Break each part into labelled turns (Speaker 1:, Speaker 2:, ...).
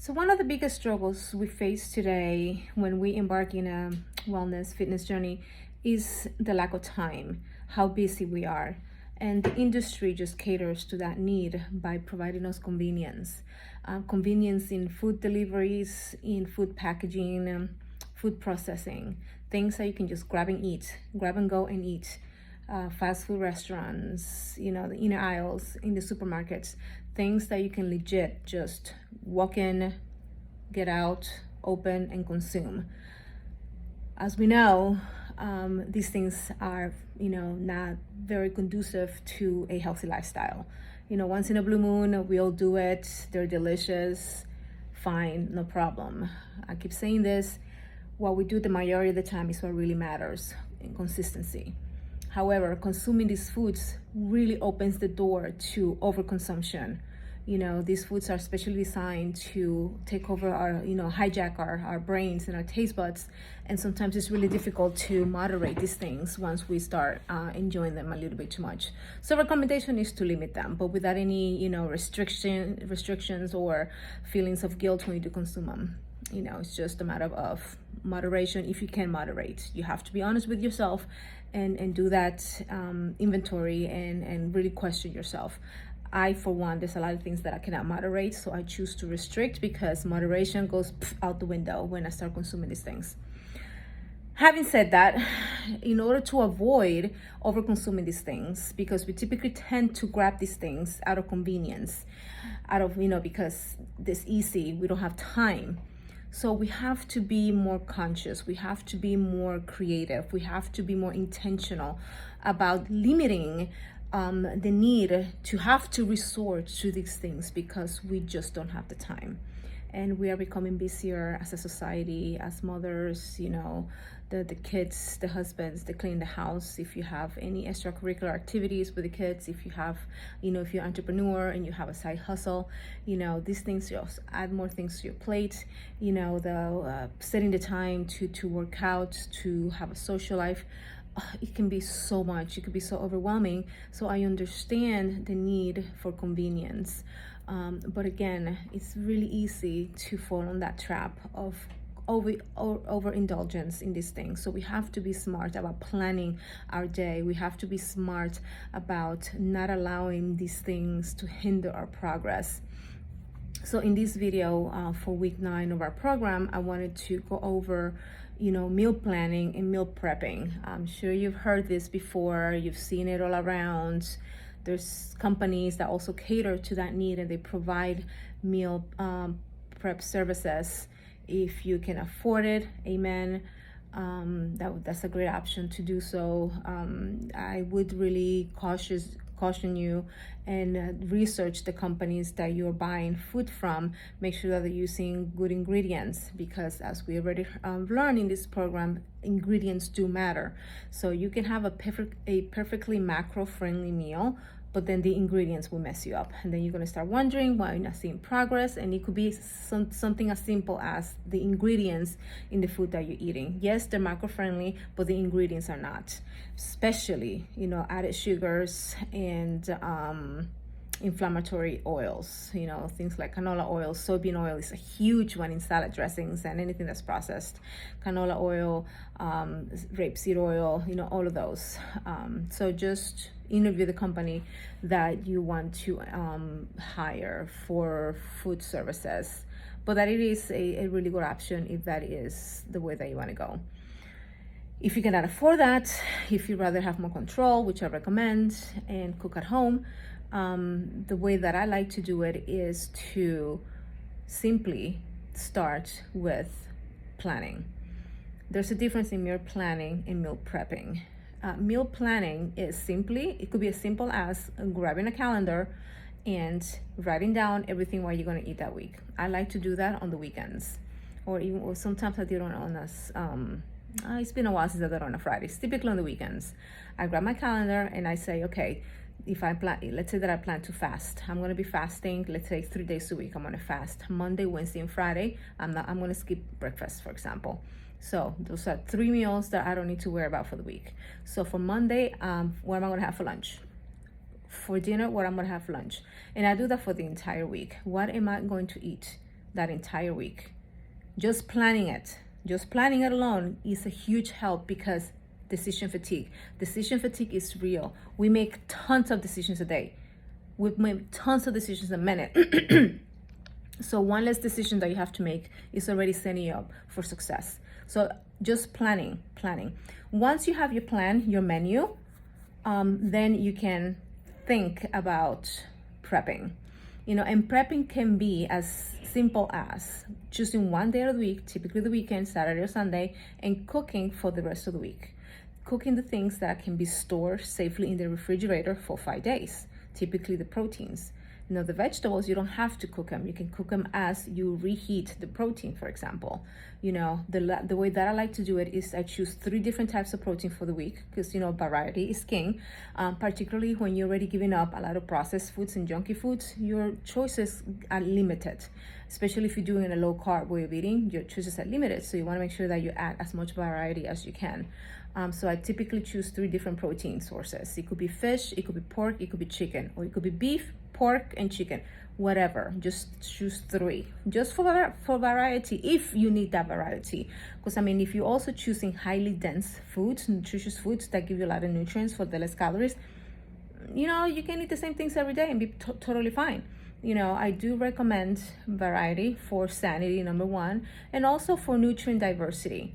Speaker 1: So one of the biggest struggles we face today when we embark in a wellness fitness journey is the lack of time, how busy we are. And the industry just caters to that need by providing us convenience. Convenience in food deliveries, in food packaging, food processing, things that you can just grab and eat, grab and go and eat. Fast food restaurants, the inner aisles in the supermarkets, things that you can legit just walk in, get out, open, and consume. As we know, these things are, not very conducive to a healthy lifestyle. Once in a blue moon, we all do it. They're delicious, fine, no problem. I keep saying this. What we do the majority of the time is what really matters, in consistency. However, consuming these foods really opens the door to overconsumption. These foods are specially designed to take over our, hijack our brains and our taste buds. And sometimes it's really difficult to moderate these things once we start enjoying them a little bit too much. So recommendation is to limit them, but without any, restrictions or feelings of guilt when you do consume them. It's just a matter of moderation. If you can moderate, you have to be honest with yourself and do that inventory and really question yourself. I, for one, there's a lot of things that I cannot moderate, so I choose to restrict because moderation goes out the window when I start consuming these things. Having said that, in order to avoid over-consuming these things, because we typically tend to grab these things out of convenience, because it's easy, we don't have time. So we have to be more conscious, we have to be more creative, we have to be more intentional about limiting the need to have to resort to these things because we just don't have the time. And we are becoming busier as a society, as mothers, the kids, the husbands, they clean the house. If you have any extracurricular activities with the kids, if you have, if you're an entrepreneur and you have a side hustle, these things just add more things to your plate. The setting the time to work out, to have a social life. It can be so much, it could be so overwhelming. So I understand the need for convenience. But again, it's really easy to fall on that trap of overindulgence in these things. So we have to be smart about planning our day. We have to be smart about not allowing these things to hinder our progress. So in this video for week 9 of our program, I wanted to go over meal planning and meal prepping. I'm sure you've heard this before, you've seen it all around. There's companies that also cater to that need and they provide meal prep services. If you can afford it, amen. That's a great option to do so. I would really caution you and research the companies that you're buying food from. Make sure that they're using good ingredients, because as we already learned in this program, ingredients do matter. So you can have a perfectly macro-friendly meal, but then the ingredients will mess you up. And then you're gonna start wondering why you're not seeing progress. And it could be something as simple as the ingredients in the food that you're eating. Yes, they're macro-friendly, but the ingredients are not. Especially, added sugars and inflammatory oils, things like canola oil. Soybean oil is a huge one in salad dressings and anything that's processed. Canola oil, rapeseed oil, all of those. So just interview the company that you want to hire for food services, but that it is a really good option if that is the way that you want to go. If you cannot afford that, if you'd rather have more control, which I recommend, and cook at home, the way that I like to do it is to simply start with planning. There's a difference in meal planning and meal prepping. Meal planning is it could be as simple as grabbing a calendar and writing down everything what you're going to eat that week. I like to do that on the weekends, or sometimes I do it on us. It's been a while since I did it on a Friday. It's typically on the weekends. I grab my calendar and I say, okay, if I plan, let's say that I plan to fast. I'm going to be fasting, let's say 3 days a week. I'm going to fast Monday, Wednesday, and Friday. I'm going to skip breakfast, for example. So those are 3 meals that I don't need to worry about for the week. So for Monday, what am I going to have for lunch? For dinner, what I'm going to have for lunch? And I do that for the entire week. What am I going to eat that entire week. Just planning it alone is a huge help, because decision fatigue is real. We make tons of decisions a day. We make tons of decisions a minute. So one less decision that you have to make is already setting you up for success. So just planning. Once you have your plan, your menu, then you can think about prepping. And prepping can be as simple as choosing one day of the week, typically the weekend, Saturday or Sunday, and cooking for the rest of the week. Cooking the things that can be stored safely in the refrigerator for 5 days, typically the proteins. The vegetables, you don't have to cook them. You can cook them as you reheat the protein, for example. The way that I like to do it is I choose 3 different types of protein for the week, because, variety is king. Particularly when you're already giving up a lot of processed foods and junky foods, your choices are limited. Especially if you're doing a low carb way of eating, your choices are limited. So you want to make sure that you add as much variety as you can. So I typically choose 3 different protein sources. It could be fish, it could be pork, it could be chicken, or it could be beef, pork, and chicken, whatever. Just choose 3, just for variety, if you need that variety. Because if you're also choosing highly dense foods, nutritious foods that give you a lot of nutrients for the less calories, you can eat the same things every day and be totally fine. I do recommend variety for sanity, number 1, and also for nutrient diversity.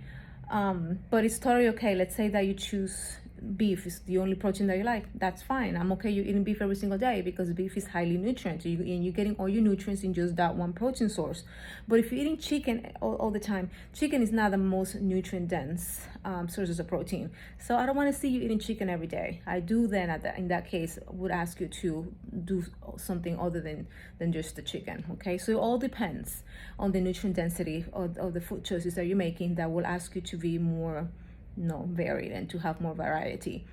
Speaker 1: But it's totally okay. Let's say that you choose beef is the only protein that you like. That's fine. I'm okay. You're eating beef every single day, because beef is highly nutrient, and you're getting all your nutrients in just that one protein source. But if you're eating chicken all the time, chicken is not the most nutrient dense sources of protein. So I don't want to see you eating chicken every day. I do then in that case would ask you to do something other than just the chicken. Okay, so it all depends on the nutrient density of the food choices that you're making, that will ask you to be more varied and to have more variety.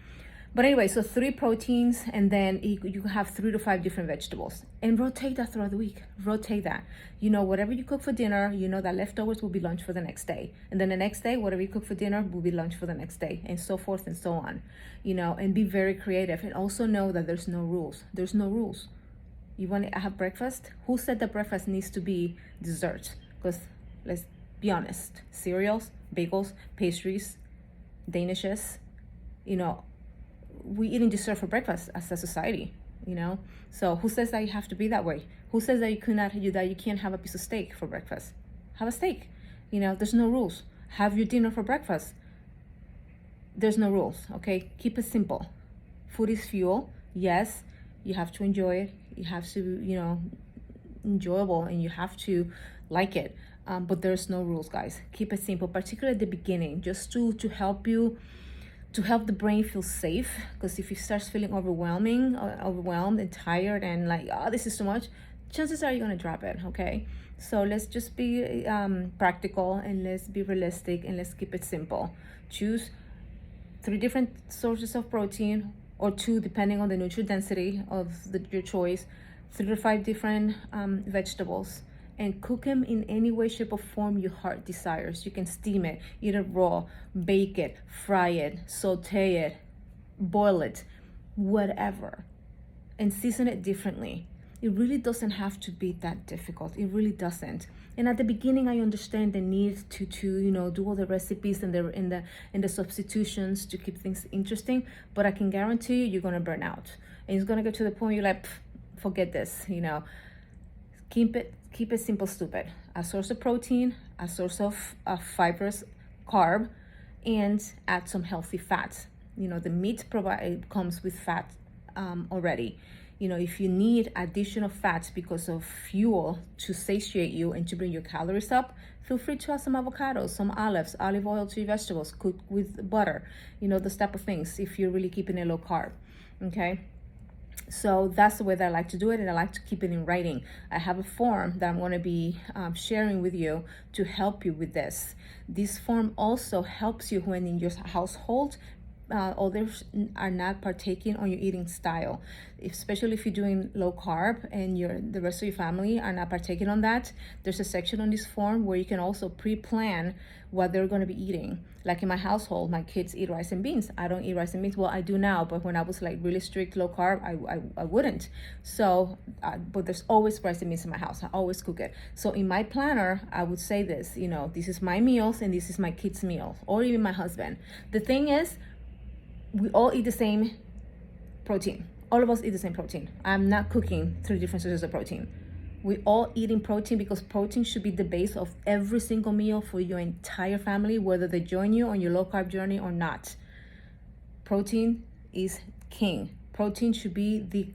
Speaker 1: But anyway, so 3 proteins, and then you have 3 to 5 different vegetables, and rotate that throughout the week. Rotate that. Whatever you cook for dinner, that leftovers will be lunch for the next day, and then the next day, whatever you cook for dinner will be lunch for the next day, and so forth and so on. And be very creative, and also know that there's no rules. You want to have breakfast? Who said that breakfast needs to be dessert? Because let's be honest, cereals, bagels, pastries, danishes, we eating dessert for breakfast as a society. So who says that you have to be that way? Who says that you can't have a piece of steak for breakfast? Have a steak. There's no rules. Have your dinner for breakfast. There's no rules. Okay, keep it simple. Food is fuel. Yes, you have to enjoy it. You have to enjoyable, and you have to like it. But there's no rules, guys. Keep it simple, particularly at the beginning, just to help the brain feel safe. Because if you start feeling overwhelmed and tired and like, this is too much, chances are you're gonna drop it. Okay, so let's just be practical, and let's be realistic, and let's keep it simple. Choose 3 different sources of protein, or 2 depending on the nutrient density of your choice, 3 to 5 different vegetables, and cook them in any way, shape, or form your heart desires. You can steam it, eat it raw, bake it, fry it, saute it, boil it, whatever, and season it differently. It really doesn't have to be that difficult. It really doesn't. And at the beginning, I understand the need to do all the recipes and the substitutions to keep things interesting. But I can guarantee you're gonna burn out, and it's gonna get to the point you're like, forget this. Keep it simple, stupid. A source of protein, a source of fibrous carb, and add some healthy fats. The meat comes with fat already. If you need additional fats because of fuel to satiate you and to bring your calories up, feel free to add some avocados, some olives, olive oil to your vegetables, cooked with butter, those type of things, if you're really keeping it low carb. Okay, so that's the way that I like to do it, and I like to keep it in writing. I have a form that I'm going to be sharing with you to help you with this. This form also helps you when in your household others are not partaking on your eating style, especially if you're doing low carb and the rest of your family are not partaking on that. There's a section on this form where you can also pre-plan what they're going to be eating. Like in my household, my kids eat rice and beans. I don't eat rice and beans. Well, I do now, but when I was like really strict low carb, I wouldn't. So but there's always rice and beans in my house. I always cook it. So in my planner, I would say this, this is my meals and this is my kids' meals, or even my husband. The thing is, we all eat the same protein. All of us eat the same protein. I'm not cooking 3 different sources of protein. We all eating protein because protein should be the base of every single meal for your entire family, whether they join you on your low carb journey or not. Protein is king. Protein should be the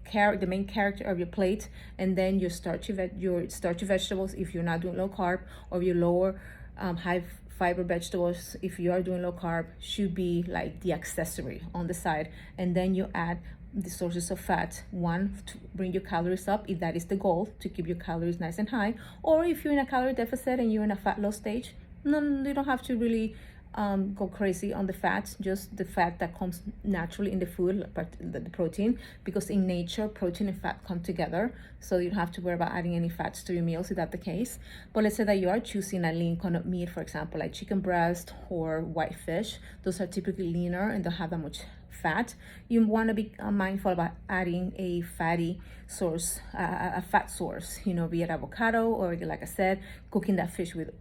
Speaker 1: main character of your plate, and then your starchy vegetables if you're not doing low carb, or your lower high fiber vegetables if you are doing low carb should be like the accessory on the side, and then you add the sources of fat, one to bring your calories up if that is the goal, to keep your calories nice and high, or if you're in a calorie deficit and you're in a fat loss stage, no, you don't have to really go crazy on the fats, just the fat that comes naturally in the food, but the protein, because in nature protein and fat come together, so you don't have to worry about adding any fats to your meals if that's the case. But let's say that you are choosing a lean kind of meat, for example, like chicken breast or white fish. Those are typically leaner and don't have that much fat. You want to be mindful about adding a fatty source, a fat source, be it avocado, or like I said, cooking that fish with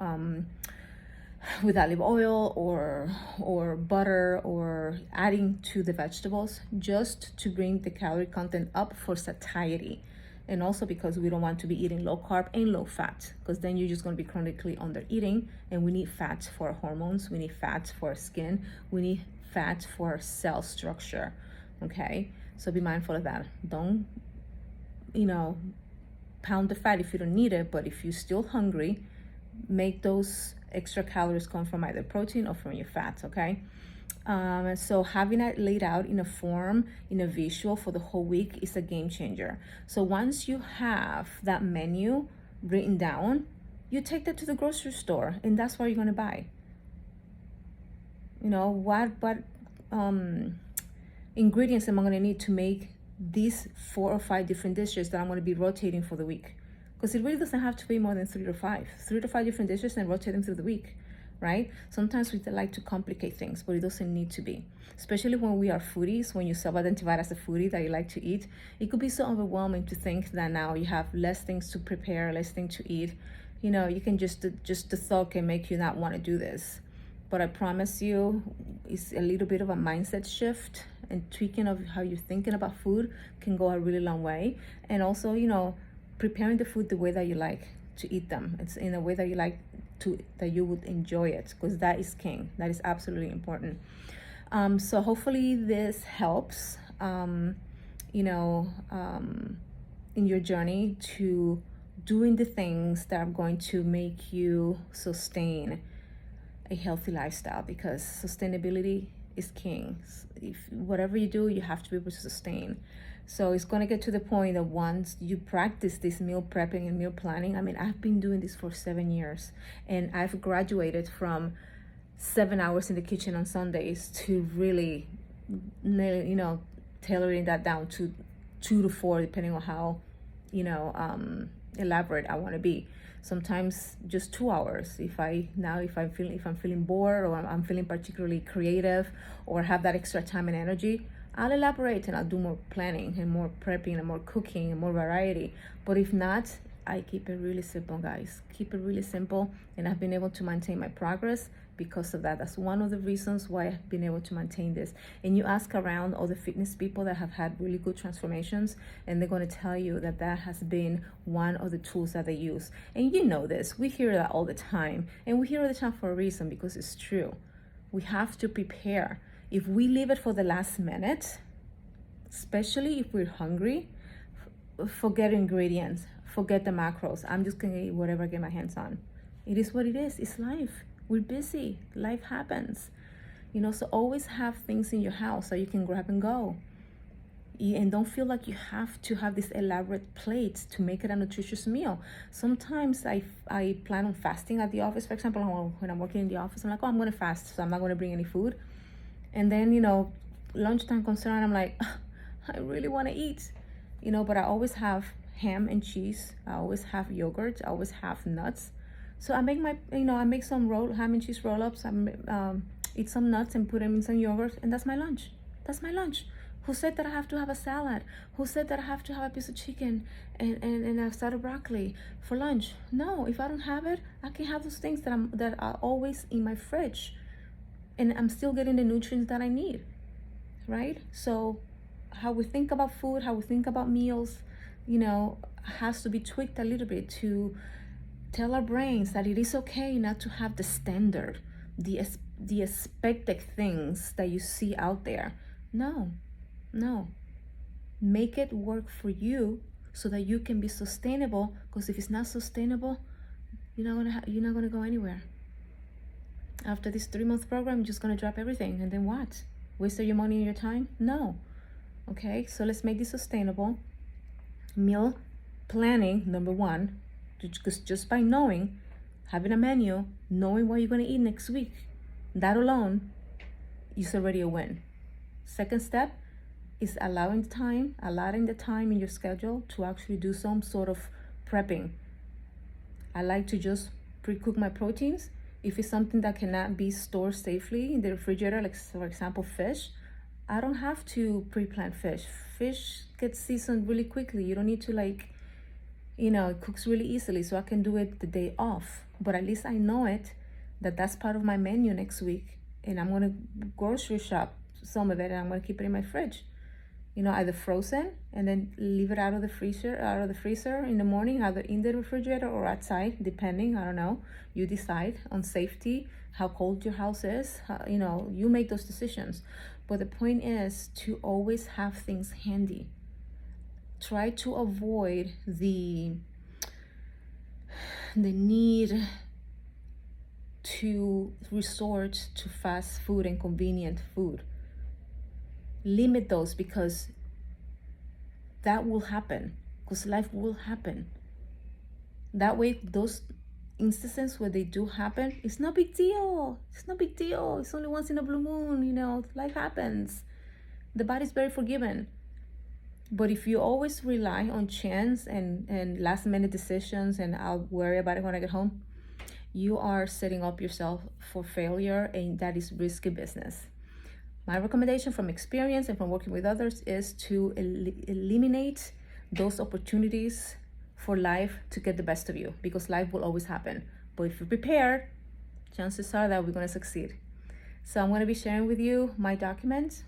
Speaker 1: olive oil or butter, or adding to the vegetables just to bring the calorie content up for satiety. And also because we don't want to be eating low carb and low fat, because then you're just going to be chronically under eating, and we need fat for our hormones, we need fat for our skin, we need fat for our cell structure. Okay, so be mindful of that. Don't pound the fat if you don't need it, but if you're still hungry, make those extra calories come from either protein or from your fats. Okay, so having it laid out in a form, in a visual for the whole week is a game changer. So once you have that menu written down, you take that to the grocery store, and that's what you're going to buy. What ingredients am I going to need to make these 4 or 5 different dishes that I'm going to be rotating for the week? Because it really doesn't have to be more than 3 to 5 different dishes, and rotate them through the week, right? Sometimes we like to complicate things, but it doesn't need to be. Especially when we are foodies, when you self-identify as a foodie that you like to eat, it could be so overwhelming to think that now you have less things to prepare, less things to eat. You can just the thought can make you not want to do this. But I promise you, it's a little bit of a mindset shift, and tweaking of how you're thinking about food can go a really long way. And also, preparing the food the way that you like to eat them. It's in a way that you like that you would enjoy it, because that is king. That is absolutely important. So hopefully this helps, in your journey to doing the things that are going to make you sustain a healthy lifestyle, because sustainability is king. If whatever you do, you have to be able to sustain. So it's going to get to the point that once you practice this meal prepping and meal planning, I've been doing this for 7 years, and I've graduated from 7 hours in the kitchen on Sundays to really, tailoring that down to 2 to 4, depending on how, elaborate I want to be. Sometimes just 2 hours. If I'm feeling bored, or I'm feeling particularly creative, or have that extra time and energy, I'll elaborate and I'll do more planning and more prepping and more cooking and more variety. But if not, I keep it really simple, guys. Keep it really simple, and I've been able to maintain my progress because of that. That's one of the reasons why I've been able to maintain this. And you ask around all the fitness people that have had really good transformations, and they're going to tell you that that has been one of the tools that they use. And this, we hear that all the time, and we hear it all the time for a reason, because it's true. We have to prepare. If we leave it for the last minute, especially if we're hungry, forget ingredients, forget the macros. I'm just going to eat whatever I get my hands on. It is what it is. It's life. We're busy. Life happens. So always have things in your house that you can grab and go. And don't feel like you have to have this elaborate plate to make it a nutritious meal. Sometimes I plan on fasting at the office. For example, when I'm working in the office, I'm like, I'm going to fast, so I'm not going to bring any food. And then, lunchtime comes around, I'm like, I really want to eat, but I always have ham and cheese. I always have yogurt. I always have nuts. So I make I make some ham and cheese roll-ups. I eat some nuts and put them in some yogurt, and that's my lunch. That's my lunch. Who said that I have to have a salad? Who said that I have to have a piece of chicken and a side of broccoli for lunch? No, if I don't have it, I can have those things that are always in my fridge, and I'm still getting the nutrients that I need, right? So how we think about food, how we think about meals, has to be tweaked a little bit to tell our brains that it is okay not to have the standard, the expected things that you see out there. No. Make it work for you so that you can be sustainable, because if it's not sustainable, you're not gonna go anywhere. After this 3-month program, you're just gonna drop everything, and then what? Waste your money and your time? No. Okay, so let's make this sustainable. Meal planning, number one, because just by having a menu, knowing what you're gonna eat next week, that alone is already a win. Second step is allowing the time in your schedule to actually do some sort of prepping. I like to just pre-cook my proteins. If it's something that cannot be stored safely in the refrigerator, like for example fish, I don't have to pre-plan fish. Fish gets seasoned really quickly. You don't need to it cooks really easily, so I can do it the day off. But at least I know that's part of my menu next week, and I'm gonna grocery shop some of it, and I'm gonna keep it in my fridge. Either frozen and then leave it out of the freezer in the morning, either in the refrigerator or outside, depending, I don't know. You decide on safety, how cold your house is, you make those decisions. But the point is to always have things handy. Try to avoid the need to resort to fast food and convenient food. Limit those, because that will happen, because life will happen. That way, those instances where they do happen, it's no big deal. It's only once in a blue moon, life happens. The body's very forgiving. But if you always rely on chance and last minute decisions, and I'll worry about it when I get home, you are setting up yourself for failure, and that is risky business. My recommendation from experience and from working with others is to eliminate those opportunities for life to get the best of you, because life will always happen. But if you prepare, chances are that we're going to succeed. So I'm going to be sharing with you my document.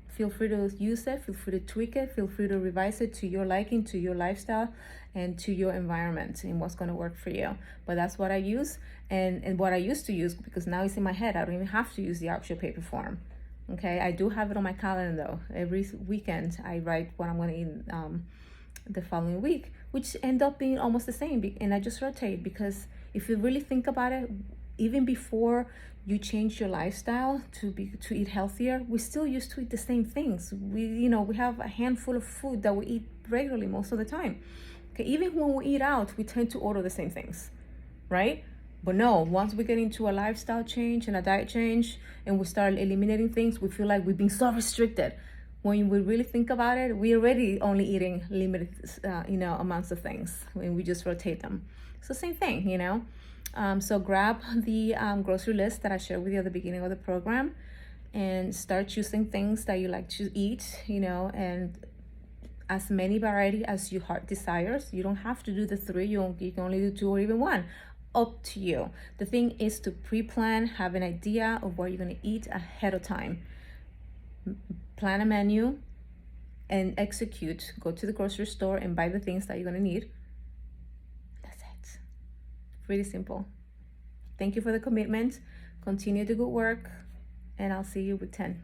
Speaker 1: Feel free to use it, feel free to tweak it, feel free to revise it to your liking, to your lifestyle, and to your environment, and what's going to work for you. But that's what I use, and what I used to use, because now it's in my head. I don't even have to use the actual paper form. Okay, I do have it on my calendar though. Every weekend I write what I'm going to eat the following week, which end up being almost the same, and I just rotate, because if you really think about it, even before you change your lifestyle to eat healthier, we still used to eat the same things. We have a handful of food that we eat regularly most of the time. Okay, even when we eat out, we tend to order the same things, right? But no, once we get into a lifestyle change and a diet change, and we start eliminating things, we feel like we've been so restricted. When we really think about it, we're already only eating limited, amounts of things, and we just rotate them. So same thing, So grab the grocery list that I shared with you at the beginning of the program, and start choosing things that you like to eat, and as many variety as your heart desires. You don't have to do the 3. You can only do 2 or even 1. Up to you. The thing is to pre-plan, have an idea of what you're going to eat ahead of time. Plan a menu and execute. Go to the grocery store and buy the things that you're going to need. That's it. Pretty simple. Thank you for the commitment. Continue the good work, and I'll see you with 10.